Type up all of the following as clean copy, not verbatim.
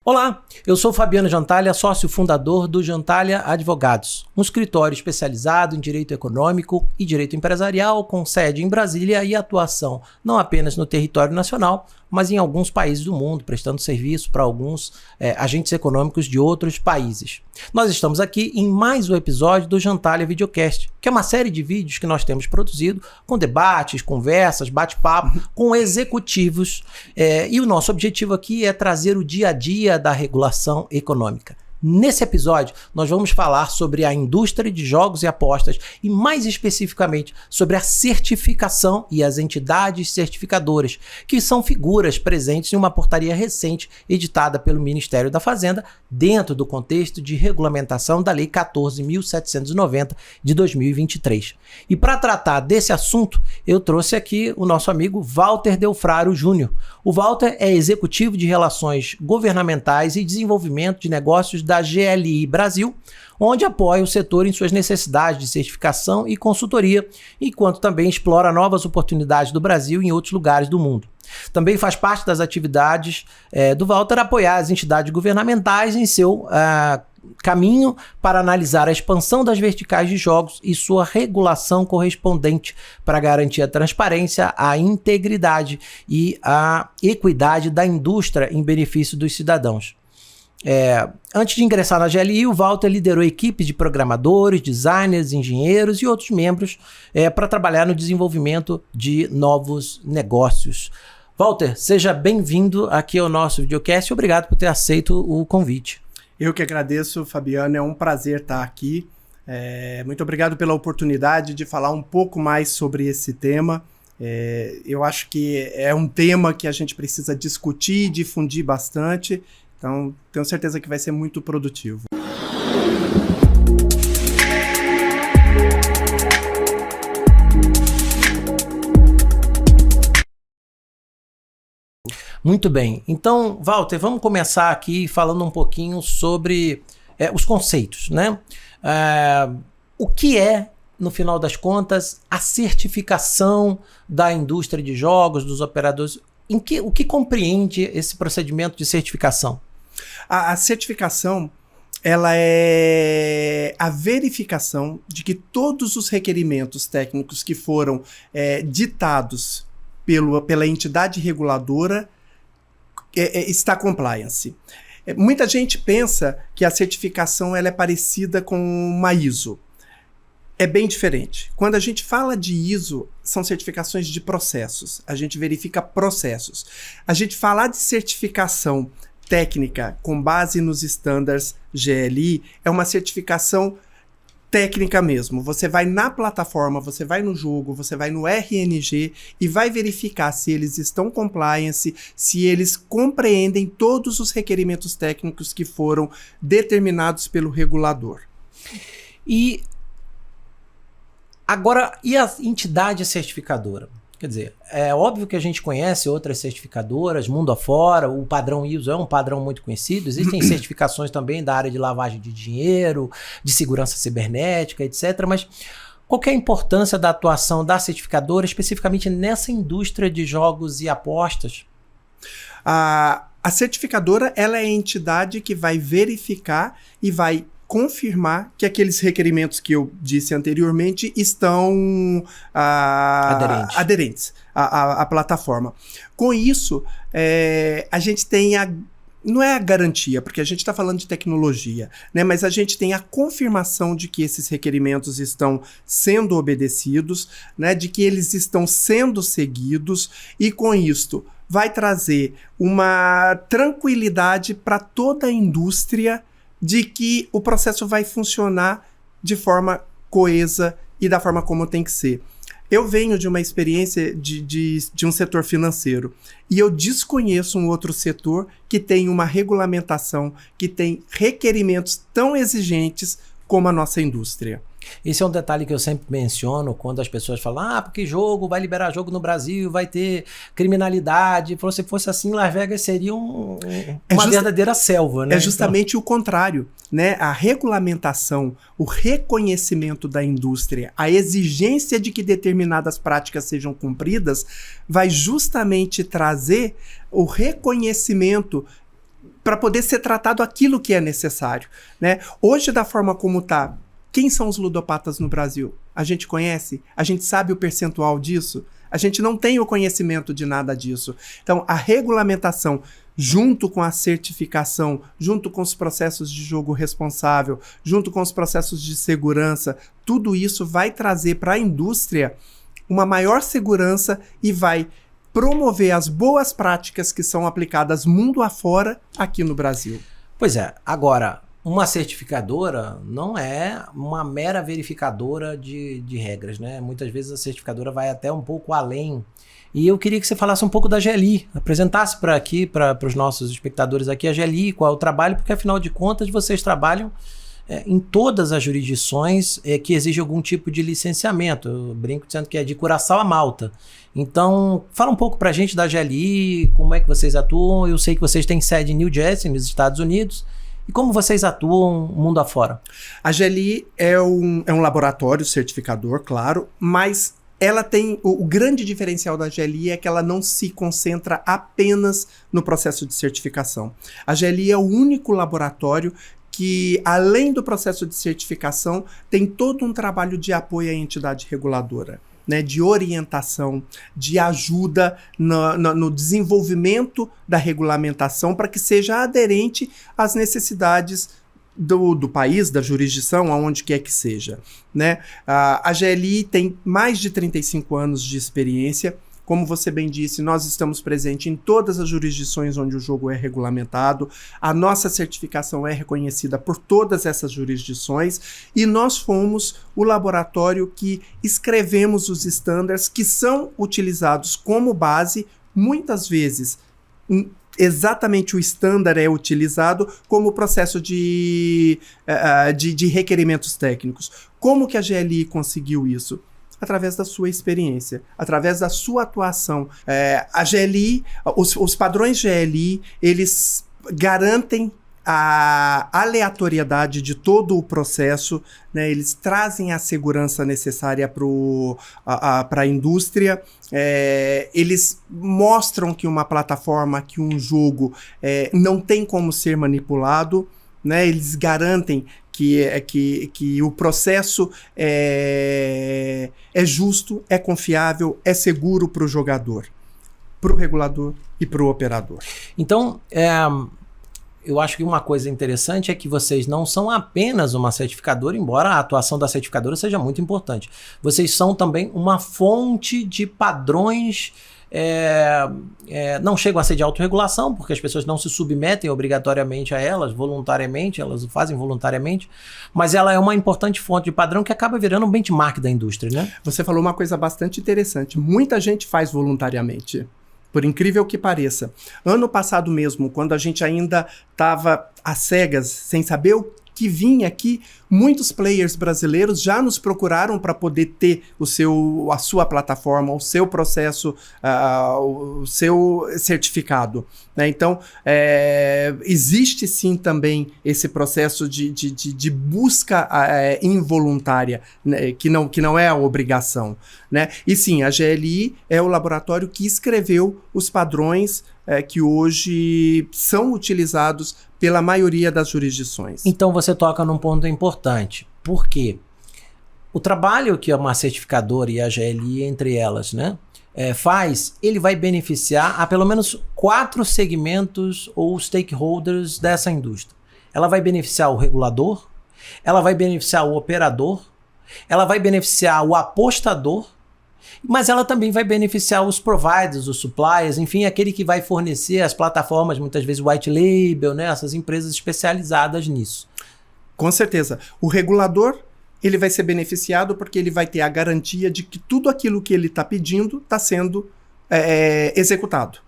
Olá, eu sou Fabiano Jantalha, sócio fundador do Jantalha Advogados, um escritório especializado em direito econômico e direito empresarial com sede em Brasília e atuação não apenas no território nacional, mas em alguns países do mundo, prestando serviço para alguns agentes econômicos de outros países. Nós estamos aqui em mais um episódio do Jantalha Videocast, que é uma série de vídeos que nós temos produzido com debates, conversas, bate-papo com executivos. E o nosso objetivo aqui é trazer o dia a dia da regulação econômica. Nesse episódio, nós vamos falar sobre a indústria de jogos e apostas e, mais especificamente, sobre a certificação e as entidades certificadoras, que são figuras presentes em uma portaria recente editada pelo Ministério da Fazenda, dentro do contexto de regulamentação da Lei 14.790 de 2023. E para tratar desse assunto, eu trouxe aqui o nosso amigo Walter Delfraro Júnior. O Walter é executivo de Relações Governamentais e Desenvolvimento de Negócios da GLI Brasil, onde apoia o setor em suas necessidades de certificação e consultoria, enquanto também explora novas oportunidades do Brasil e em outros lugares do mundo. Também faz parte das atividades do Walter apoiar as entidades governamentais em seu caminho para analisar a expansão das verticais de jogos e sua regulação correspondente para garantir a transparência, a integridade e a equidade da indústria em benefício dos cidadãos. Antes de ingressar na GLI, o Walter liderou equipes de programadores, designers, engenheiros e outros membros para trabalhar no desenvolvimento de novos negócios. Walter, seja bem-vindo aqui ao nosso videocast e obrigado por ter aceito o convite. Eu que agradeço, Fabiano, é um prazer estar aqui. Muito obrigado pela oportunidade de falar um pouco mais sobre esse tema. Eu acho que é um tema que a gente precisa discutir e difundir bastante. Então, tenho certeza que vai ser muito produtivo. Muito bem. Então, Walter, vamos começar aqui falando um pouquinho sobre os conceitos, né? O que é, no final das contas, a certificação da indústria de jogos, dos operadores? O que compreende esse procedimento de certificação? A certificação, ela é a verificação de que todos os requerimentos técnicos que foram ditados pela entidade reguladora está compliance. Muita gente pensa que a certificação ela é parecida com uma ISO. É bem diferente. Quando a gente fala de ISO, são certificações de processos. A gente verifica processos. A gente falar de certificação técnica com base nos estándares GLI é uma certificação técnica mesmo. Você vai na plataforma, você vai no jogo, você vai no RNG e vai verificar se eles estão compliance, se eles compreendem todos os requerimentos técnicos que foram determinados pelo regulador. E agora, e a entidade certificadora? Quer dizer, é óbvio que a gente conhece outras certificadoras, mundo afora, o padrão ISO é um padrão muito conhecido, existem certificações também da área de lavagem de dinheiro, de segurança cibernética, etc. Mas qual que é a importância da atuação da certificadora, especificamente nessa indústria de jogos e apostas? A certificadora ela é a entidade que vai verificar e vai confirmar que aqueles requerimentos que eu disse anteriormente estão aderentes à plataforma. Com isso, a gente tem não é a garantia, porque a gente está falando de tecnologia, né? Mas a gente tem a confirmação de que esses requerimentos estão sendo obedecidos, né? De que eles estão sendo seguidos, e com isto vai trazer uma tranquilidade para toda a indústria de que o processo vai funcionar de forma coesa e da forma como tem que ser. Eu venho de uma experiência de um setor financeiro e eu desconheço um outro setor que tem uma regulamentação, que tem requerimentos tão exigentes como a nossa indústria. Esse é um detalhe que eu sempre menciono quando as pessoas falam, porque jogo, vai liberar jogo no Brasil, vai ter criminalidade. Se fosse assim, Las Vegas seria uma verdadeira selva, né? É justamente o contrário, né? A regulamentação, o reconhecimento da indústria, a exigência de que determinadas práticas sejam cumpridas, vai justamente trazer o reconhecimento para poder ser tratado aquilo que é necessário, né? Hoje, da forma como está, quem são os ludopatas no Brasil? A gente conhece? A gente sabe o percentual disso? A gente não tem o conhecimento de nada disso. Então, a regulamentação, junto com a certificação, junto com os processos de jogo responsável, junto com os processos de segurança, tudo isso vai trazer para a indústria uma maior segurança e vai promover as boas práticas que são aplicadas mundo afora aqui no Brasil. Pois é, agora, uma certificadora não é uma mera verificadora de regras, né? Muitas vezes a certificadora vai até um pouco além. E eu queria que você falasse um pouco da GLI, apresentasse para os nossos espectadores aqui a GLI, qual é o trabalho, porque afinal de contas vocês trabalham em todas as jurisdições que exigem algum tipo de licenciamento. Eu brinco dizendo que é de Curaçao a Malta. Então, fala um pouco para a gente da GLI, como é que vocês atuam. Eu sei que vocês têm sede em New Jersey, nos Estados Unidos. E como vocês atuam mundo afora? A GLI é um laboratório certificador, claro, mas ela tem o grande diferencial da GLI é que ela não se concentra apenas no processo de certificação. A GLI é o único laboratório que, além do processo de certificação, tem todo um trabalho de apoio à entidade reguladora, né, de orientação, de ajuda no desenvolvimento da regulamentação para que seja aderente às necessidades do país, da jurisdição, aonde quer que seja, né? A GLI tem mais de 35 anos de experiência. Como você bem disse, nós estamos presentes em todas as jurisdições onde o jogo é regulamentado. A nossa certificação é reconhecida por todas essas jurisdições e nós fomos o laboratório que escrevemos os estándares que são utilizados como base, muitas vezes. Exatamente o estándar é utilizado como processo de requerimentos técnicos. Como que a GLI conseguiu isso? Através da sua experiência, através da sua atuação. A GLI, os padrões GLI, eles garantem a aleatoriedade de todo o processo, né? Eles trazem a segurança necessária para a indústria, eles mostram que uma plataforma, que um jogo não tem como ser manipulado, né? Eles garantem que o processo é justo, é confiável, é seguro para o jogador, para o regulador e para o operador. Então, eu acho que uma coisa interessante é que vocês não são apenas uma certificadora, embora a atuação da certificadora seja muito importante. Vocês são também uma fonte de padrões. Não chegam a ser de autorregulação, porque as pessoas não se submetem obrigatoriamente a elas, voluntariamente, elas o fazem voluntariamente, mas ela é uma importante fonte de padrão que acaba virando um benchmark da indústria, né? Você falou uma coisa bastante interessante. Muita gente faz voluntariamente, por incrível que pareça. Ano passado mesmo, quando a gente ainda estava às cegas, sem saber o que vinha aqui, muitos players brasileiros já nos procuraram para poder ter a sua plataforma, o seu processo, o seu certificado, né? Então, existe sim também esse processo de busca involuntária, né? que não é a obrigação, né? E sim, a GLI é o laboratório que escreveu os padrões que hoje são utilizados pela maioria das jurisdições. Então você toca num ponto importante, porque o trabalho que uma certificadora e a GLI, entre elas, né, faz, ele vai beneficiar a pelo menos 4 segmentos ou stakeholders dessa indústria. Ela vai beneficiar o regulador, ela vai beneficiar o operador, ela vai beneficiar o apostador, mas ela também vai beneficiar os providers, os suppliers, enfim, aquele que vai fornecer as plataformas, muitas vezes white label, né, essas empresas especializadas nisso. Com certeza. O regulador, ele vai ser beneficiado porque ele vai ter a garantia de que tudo aquilo que ele está pedindo está sendo executado.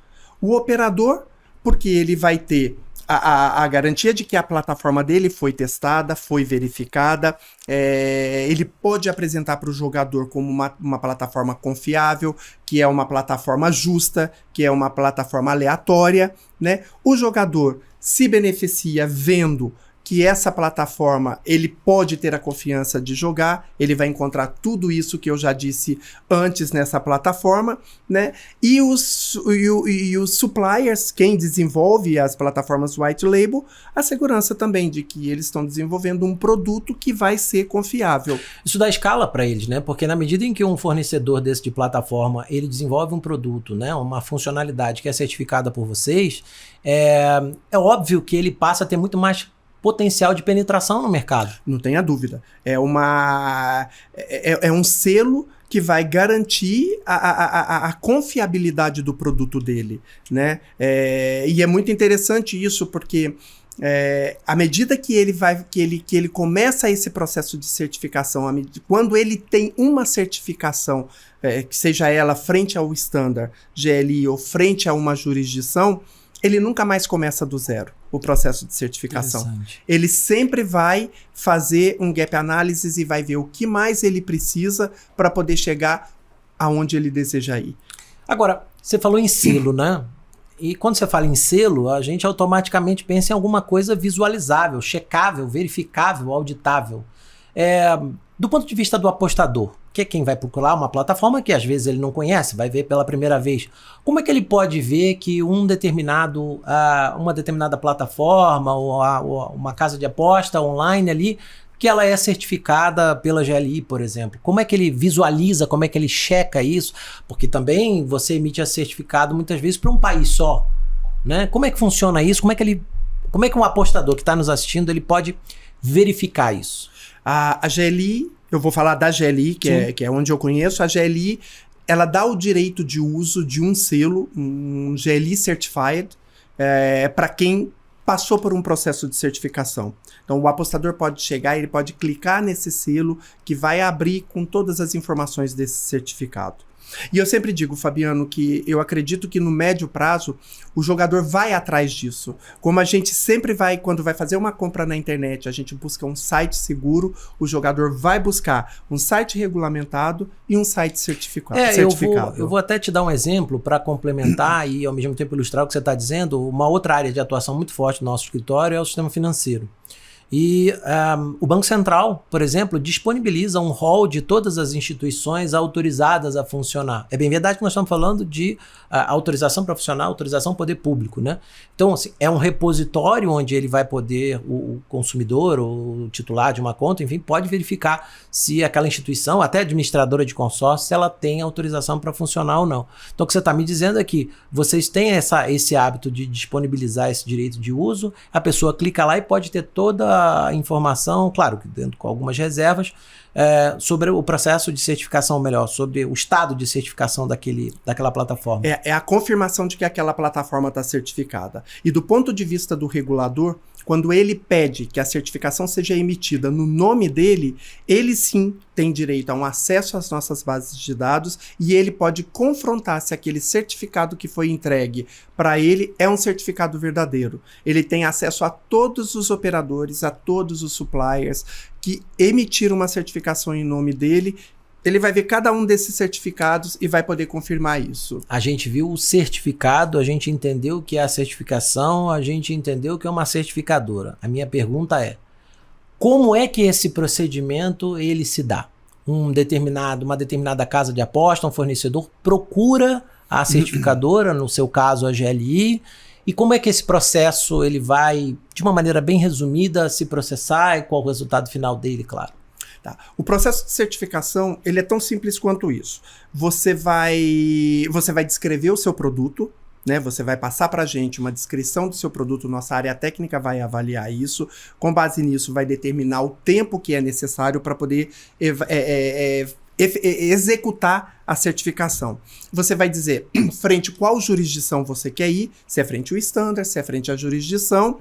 O operador, porque ele vai ter a garantia de que a plataforma dele foi testada, foi verificada, ele pode apresentar para o jogador como uma plataforma confiável, que é uma plataforma justa, que é uma plataforma aleatória, né? O jogador se beneficia vendo que essa plataforma ele pode ter a confiança de jogar, ele vai encontrar tudo isso que eu já disse antes nessa plataforma, né? E os suppliers, quem desenvolve as plataformas white label, a segurança também de que eles estão desenvolvendo um produto que vai ser confiável. Isso dá escala para eles, né? Porque na medida em que um fornecedor desse de plataforma, ele desenvolve um produto, né? Uma funcionalidade que é certificada por vocês, é óbvio que ele passa a ter muito mais potencial de penetração no mercado. Não tenha dúvida. É um selo que vai garantir a confiabilidade do produto dele, né? E é muito interessante isso, porque à medida que ele começa esse processo de certificação, quando ele tem uma certificação, que seja ela frente ao standard GLI ou frente a uma jurisdição, ele nunca mais começa do zero o processo de certificação. Ele sempre vai fazer um gap analysis e vai ver o que mais ele precisa para poder chegar aonde ele deseja ir. Agora, você falou em selo, né? E quando você fala em selo, a gente automaticamente pensa em alguma coisa visualizável, checável, verificável, auditável. Do ponto de vista do apostador, que é quem vai procurar uma plataforma que às vezes ele não conhece, vai ver pela primeira vez. Como é que ele pode ver que uma determinada plataforma ou uma casa de aposta online ali, que ela é certificada pela GLI, por exemplo? Como é que ele visualiza, como é que ele checa isso? Porque também você emite a certificado muitas vezes para um país só, né? Como é que funciona isso? Como é que um apostador que está nos assistindo ele pode verificar isso? A GLI, eu vou falar da GLI, que é onde eu conheço. A GLI, ela dá o direito de uso de um selo, um GLI Certified, para quem passou por um processo de certificação. Então, o apostador pode chegar, ele pode clicar nesse selo que vai abrir com todas as informações desse certificado. E eu sempre digo, Fabiano, que eu acredito que no médio prazo o jogador vai atrás disso. Como a gente sempre vai, quando vai fazer uma compra na internet, a gente busca um site seguro, o jogador vai buscar um site regulamentado e um site certificado. Eu vou até te dar um exemplo para complementar e ao mesmo tempo ilustrar o que você está dizendo. Uma outra área de atuação muito forte do nosso escritório é o sistema financeiro. E o Banco Central, por exemplo, disponibiliza um rol de todas as instituições autorizadas a funcionar. É bem verdade que nós estamos falando de autorização para funcionar, autorização poder público, né? Então, assim, é um repositório onde ele vai poder, o consumidor, o titular de uma conta, enfim, pode verificar se aquela instituição, até administradora de consórcio, se ela tem autorização para funcionar ou não. Então, o que você está me dizendo é que vocês têm esse hábito de disponibilizar esse direito de uso, a pessoa clica lá e pode ter toda a informação, claro, que dentro com algumas reservas, sobre o processo de certificação, melhor, sobre o estado de certificação daquela plataforma. É a confirmação de que aquela plataforma está certificada. E do ponto de vista do regulador, quando ele pede que a certificação seja emitida no nome dele, ele sim tem direito a um acesso às nossas bases de dados e ele pode confrontar se aquele certificado que foi entregue para ele é um certificado verdadeiro. Ele tem acesso a todos os operadores, a todos os suppliers que emitiram uma certificação em nome dele. Ele vai ver cada um desses certificados e vai poder confirmar isso. A gente viu o certificado, a gente entendeu o que é a certificação, a gente entendeu o que é uma certificadora. A minha pergunta é, como é que esse procedimento ele se dá? Uma determinada casa de aposta, um fornecedor procura a certificadora, no seu caso a GLI, e como é que esse processo ele vai, de uma maneira bem resumida, se processar e qual o resultado final dele, claro? Tá. O processo de certificação ele é tão simples quanto isso. Você vai descrever o seu produto, né? Você vai passar para a gente uma descrição do seu produto, nossa área técnica vai avaliar isso, com base nisso vai determinar o tempo que é necessário para poder executar a certificação. Você vai dizer frente a qual jurisdição você quer ir, se é frente ao standard, se é frente à jurisdição.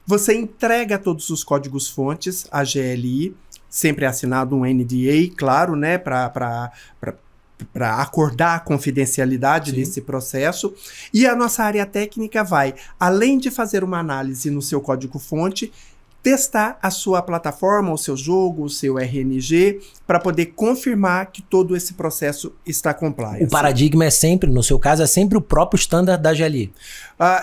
Você entrega todos os códigos-fontes à GLI, sempre é assinado um NDA, claro, né, para acordar a confidencialidade desse processo. E a nossa área técnica vai, além de fazer uma análise no seu código-fonte, testar a sua plataforma, o seu jogo, o seu RNG, para poder confirmar que todo esse processo está compliant. O paradigma é sempre, no seu caso, é sempre o próprio standard da GLI?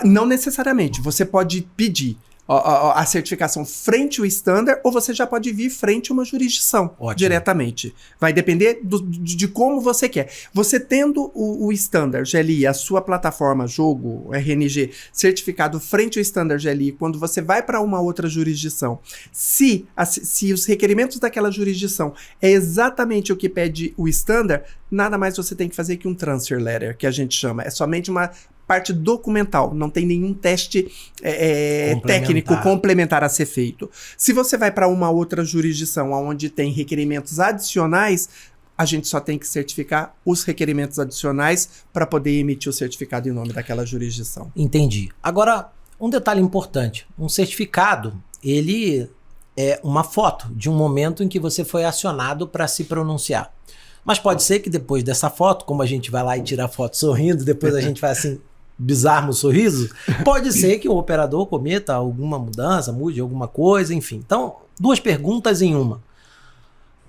Não necessariamente. Você pode pedir. a certificação frente ao standard, ou você já pode vir frente a uma jurisdição. Ótimo. Diretamente. Vai depender de como você quer. Você tendo o standard GLI, a sua plataforma, jogo, RNG, certificado frente ao standard GLI, quando você vai para uma outra jurisdição, se os requerimentos daquela jurisdição é exatamente o que pede o standard, nada mais você tem que fazer que um transfer letter, que a gente chama. É somente uma parte documental, não tem nenhum teste técnico complementar a ser feito. Se você vai para uma outra jurisdição onde tem requerimentos adicionais, a gente só tem que certificar os requerimentos adicionais para poder emitir o certificado em nome daquela jurisdição. Entendi. Agora, um detalhe importante. Um certificado, ele é uma foto de um momento em que você foi acionado para se pronunciar. Mas pode ser que depois dessa foto, como a gente vai lá e tira a foto sorrindo, depois a gente faz assim, bizarro sorriso, pode ser que o operador cometa alguma mudança, mude alguma coisa, enfim. Então, 2 perguntas em uma.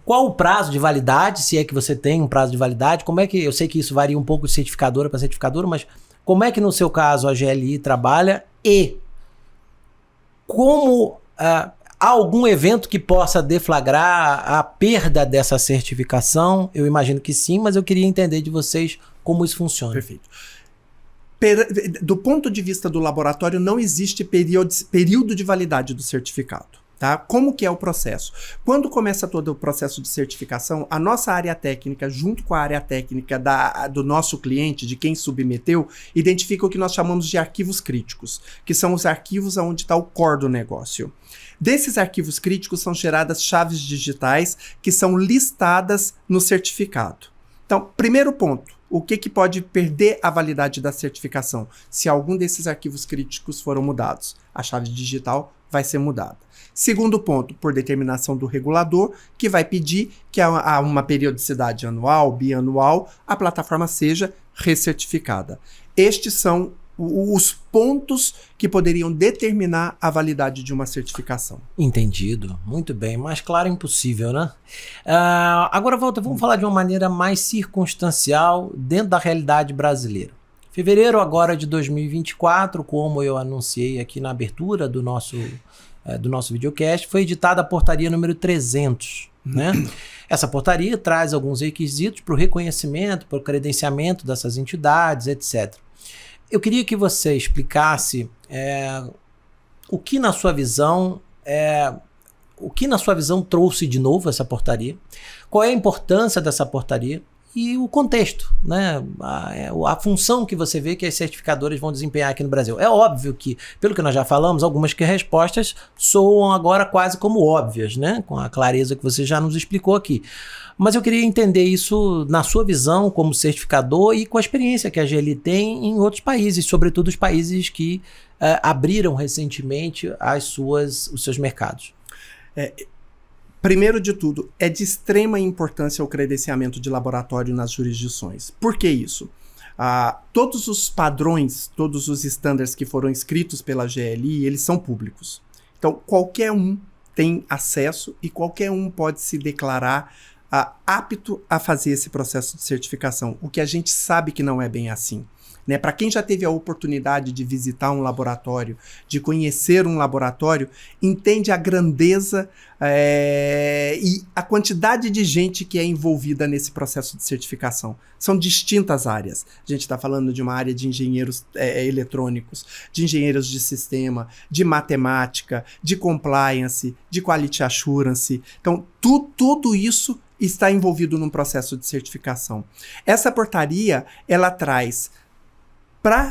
Qual o prazo de validade, se é que você tem um prazo de validade? Como é que, eu sei que isso varia um pouco de certificadora para certificadora, mas como é que no seu caso a GLI trabalha e como há algum evento que possa deflagrar a perda dessa certificação? Eu imagino que sim, mas eu queria entender de vocês como isso funciona. Perfeito. Do ponto de vista do laboratório, não existe período de validade do certificado. Tá? Como que é o processo? Quando começa todo o processo de certificação, a nossa área técnica, junto com a área técnica do nosso cliente, de quem submeteu, identifica o que nós chamamos de arquivos críticos, que são os arquivos onde está o core do negócio. Desses arquivos críticos são geradas chaves digitais que são listadas no certificado. Então, primeiro ponto. O que pode perder a validade da certificação? Se algum desses arquivos críticos foram mudados, a chave digital vai ser mudada. Segundo ponto, por determinação do regulador, que vai pedir que a uma periodicidade anual, bianual, a plataforma seja recertificada. Estes são os pontos que poderiam determinar a validade de uma certificação. Entendido. Muito bem. Mais claro impossível, né? Agora, Walter, vamos falar de uma maneira mais circunstancial dentro da realidade brasileira. Fevereiro agora de 2024, como eu anunciei aqui na abertura do nosso videocast, foi editada a portaria número 300, né? Essa portaria traz alguns requisitos para o reconhecimento, para o credenciamento dessas entidades, etc. Eu queria que você explicasse o que na sua visão trouxe de novo essa portaria, qual é a importância dessa portaria e o contexto, né? A função que você vê que as certificadoras vão desempenhar aqui no Brasil. É óbvio que, pelo que nós já falamos, algumas respostas soam agora quase como óbvias, né? Com a clareza que você já nos explicou aqui. Mas eu queria entender isso na sua visão como certificador e com a experiência que a GLI tem em outros países, sobretudo os países que abriram recentemente os seus mercados. Primeiro de tudo, é de extrema importância o credenciamento de laboratório nas jurisdições. Por que isso? Todos os padrões, todos os estándares que foram escritos pela GLI, eles são públicos. Então, qualquer um tem acesso e qualquer um pode se declarar apto a fazer esse processo de certificação, o que a gente sabe que não é bem assim. Né? Para quem já teve a oportunidade de visitar um laboratório, de conhecer um laboratório, entende a grandeza e a quantidade de gente que é envolvida nesse processo de certificação. São distintas áreas. A gente está falando de uma área de engenheiros eletrônicos, de engenheiros de sistema, de matemática, de compliance, de quality assurance. Então, tudo isso está envolvido num processo de certificação. Essa portaria, ela traz para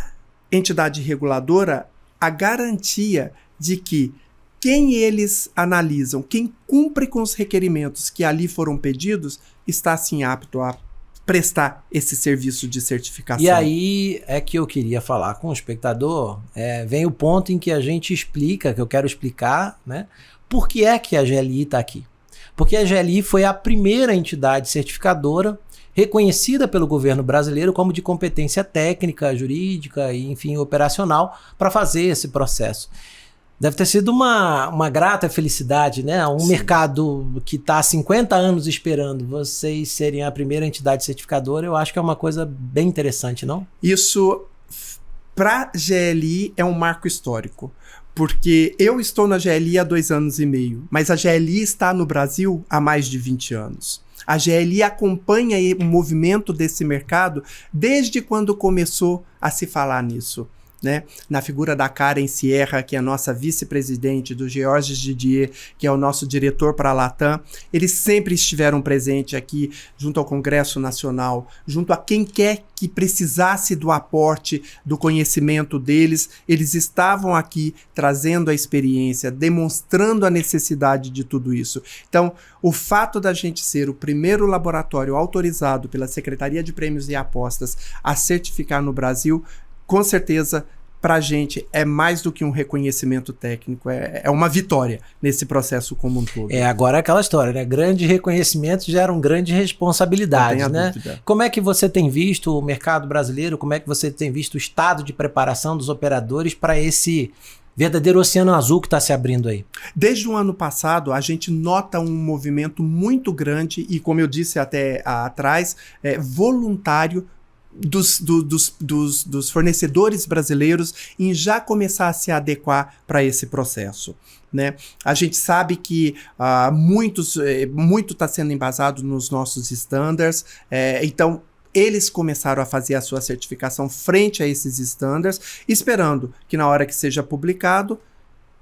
a entidade reguladora a garantia de que quem eles analisam, quem cumpre com os requerimentos que ali foram pedidos, está sim apto a prestar esse serviço de certificação. E aí é que eu queria falar com o espectador, vem o ponto em que a gente explica, que eu quero explicar, né, por que é que a GLI está aqui. Porque a GLI foi a primeira entidade certificadora reconhecida pelo governo brasileiro como de competência técnica, jurídica e, enfim, operacional para fazer esse processo. Deve ter sido uma grata felicidade, né? Um Sim. mercado que está há 50 anos esperando vocês serem a primeira entidade certificadora, eu acho que é uma coisa bem interessante, não? Isso, para a GLI, é um marco histórico. Porque eu estou na GLI há 2 anos e meio, mas a GLI está no Brasil há mais de 20 anos. A GLI acompanha o movimento desse mercado desde quando começou a se falar nisso, né? Na figura da Karen Sierra, que é a nossa vice-presidente, do Georges Didier, que é o nosso diretor para a Latam, eles sempre estiveram presentes aqui, junto ao Congresso Nacional, junto a quem quer que precisasse do aporte, do conhecimento deles, eles estavam aqui trazendo a experiência, demonstrando a necessidade de tudo isso. Então, o fato da gente ser o primeiro laboratório autorizado pela Secretaria de Prêmios e Apostas a certificar no Brasil, com certeza, para a gente, é mais do que um reconhecimento técnico, é uma vitória nesse processo como um todo. Agora é aquela história, né? Grandes reconhecimentos geram grandes responsabilidades, né? Dúvida. Como é que você tem visto o mercado brasileiro, como é que você tem visto o estado de preparação dos operadores para esse verdadeiro oceano azul que está se abrindo aí? Desde o ano passado, a gente nota um movimento muito grande e, como eu disse até atrás, voluntário dos fornecedores brasileiros em já começar a se adequar para esse processo, né? A gente sabe que muito está sendo embasado nos nossos standards, então eles começaram a fazer a sua certificação frente a esses standards, esperando que na hora que seja publicado,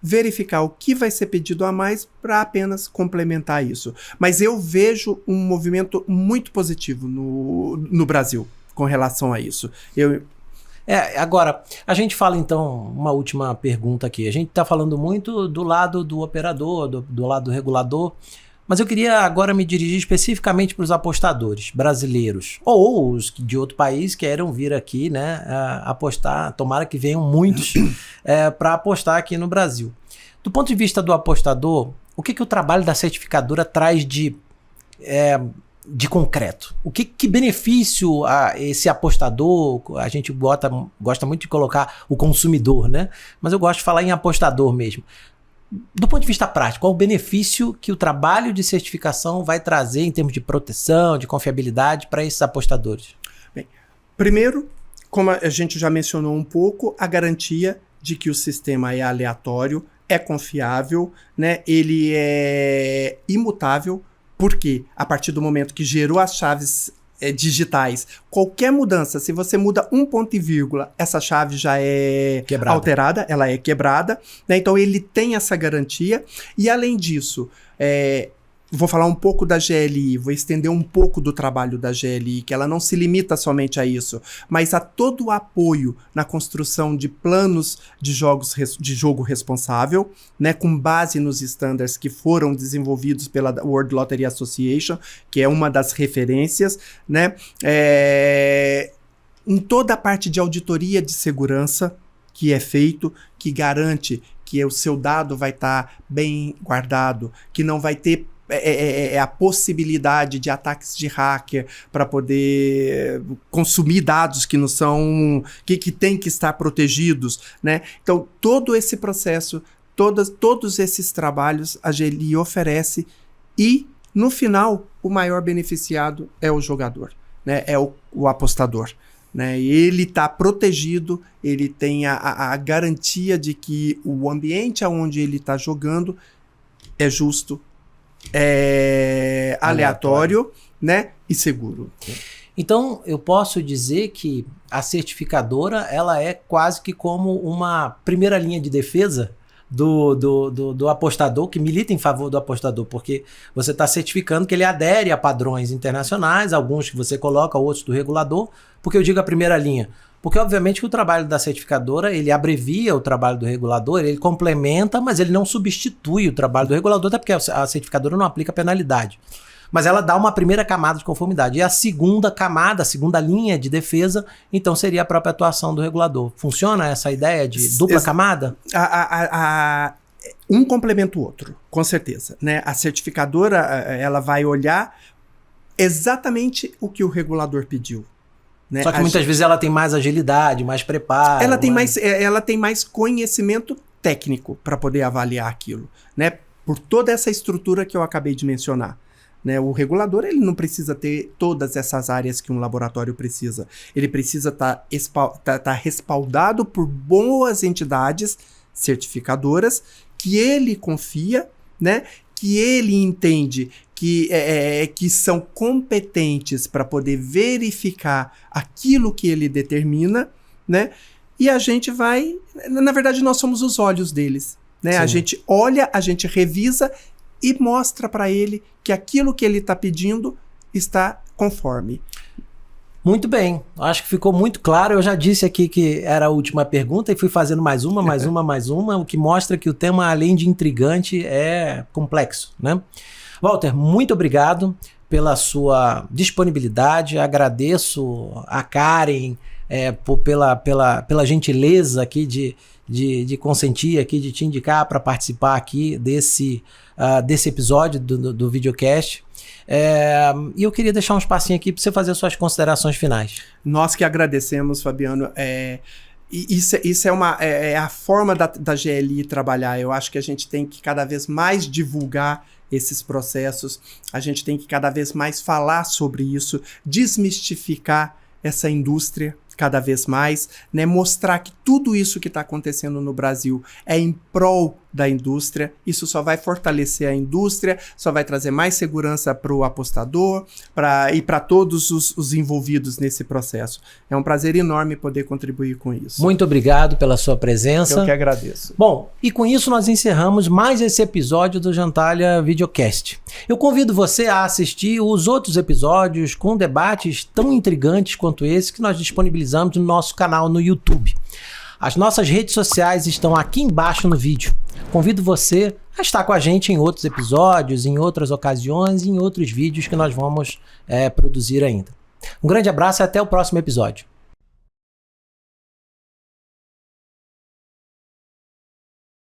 verificar o que vai ser pedido a mais para apenas complementar isso. Mas eu vejo um movimento muito positivo no Brasil com relação a isso. Agora, a gente fala então, uma última pergunta aqui. A gente está falando muito do lado do operador, do lado do regulador, mas eu queria agora me dirigir especificamente para os apostadores brasileiros, ou os de outro país queiram vir aqui, né, apostar. Tomara que venham muitos para apostar aqui no Brasil. Do ponto de vista do apostador, o que o trabalho da certificadora traz de concreto? Que benefício esse apostador, a gente gosta muito de colocar o consumidor, né? Mas eu gosto de falar em apostador mesmo. Do ponto de vista prático, qual o benefício que o trabalho de certificação vai trazer em termos de proteção, de confiabilidade para esses apostadores? Bem, primeiro, como a gente já mencionou um pouco, a garantia de que o sistema é aleatório, é confiável, né? Ele é imutável, porque a partir do momento que gerou as chaves digitais, qualquer mudança, se você muda um ponto e vírgula, essa chave já é alterada, ela é quebrada, né? Então ele tem essa garantia, e além disso, vou falar um pouco da GLI, vou estender um pouco do trabalho da GLI, que ela não se limita somente a isso, mas a todo o apoio na construção de planos de jogo responsável, né, com base nos standards que foram desenvolvidos pela World Lottery Association, que é uma das referências, né, em toda a parte de auditoria de segurança que é feito, que garante que o seu dado vai estar bem guardado, que não vai ter a possibilidade de ataques de hacker para poder consumir dados que não são, que tem que estar protegidos, né? Então, todo esse processo, todos esses trabalhos a GLI oferece, e no final o maior beneficiado é o jogador, né? É o apostador, né? Ele está protegido, ele tem a garantia de que o ambiente onde ele está jogando é justo, aleatório, né, e seguro. Então, eu posso dizer que a certificadora, ela é quase que como uma primeira linha de defesa do apostador, que milita em favor do apostador, porque você está certificando que ele adere a padrões internacionais, alguns que você coloca, outros do regulador. Porque eu digo a primeira linha? Porque, obviamente, que o trabalho da certificadora, ele abrevia o trabalho do regulador, ele complementa, mas ele não substitui o trabalho do regulador, até porque a certificadora não aplica penalidade. Mas ela dá uma primeira camada de conformidade. E a segunda camada, a segunda linha de defesa, então seria a própria atuação do regulador. Funciona essa ideia de dupla camada? Um complementa o outro, com certeza, né? A certificadora, ela vai olhar exatamente o que o regulador pediu, né? Só que muitas vezes ela tem mais agilidade, mais preparo. Ela tem mais conhecimento técnico para poder avaliar aquilo, né? Por toda essa estrutura que eu acabei de mencionar, né? O regulador, ele não precisa ter todas essas áreas que um laboratório precisa. Ele precisa estar respaldado por boas entidades certificadoras que ele confia, né? Que ele entende que são competentes para poder verificar aquilo que ele determina, né? E a gente vai... Na verdade, nós somos os olhos deles, né? A gente olha, a gente revisa e mostra para ele que aquilo que ele está pedindo está conforme. Muito bem, acho que ficou muito claro. Eu já disse aqui que era a última pergunta e fui fazendo mais uma, o que mostra que o tema, além de intrigante, é complexo, né? Walter, muito obrigado pela sua disponibilidade. Agradeço a Karen pela gentileza aqui de consentir aqui, de te indicar para participar aqui desse episódio do videocast. E eu queria deixar um espacinho aqui para você fazer suas considerações finais. Nós que agradecemos, Fabiano. Isso é a forma da GLI trabalhar. Eu acho que a gente tem que cada vez mais divulgar esses processos, a gente tem que cada vez mais falar sobre isso, desmistificar essa indústria cada vez mais, né? Mostrar que tudo isso que está acontecendo no Brasil é em prol da indústria. Isso só vai fortalecer a indústria, só vai trazer mais segurança para o apostador e para todos os envolvidos nesse processo. É um prazer enorme poder contribuir com isso. Muito obrigado pela sua presença. Eu que agradeço. Bom, e com isso nós encerramos mais esse episódio do Jantalha Videocast. Eu convido você a assistir os outros episódios com debates tão intrigantes quanto esse que nós disponibilizamos no nosso canal no YouTube. As nossas redes sociais estão aqui embaixo no vídeo. Convido você a estar com a gente em outros episódios, em outras ocasiões e em outros vídeos que nós vamos produzir ainda. Um grande abraço e até o próximo episódio.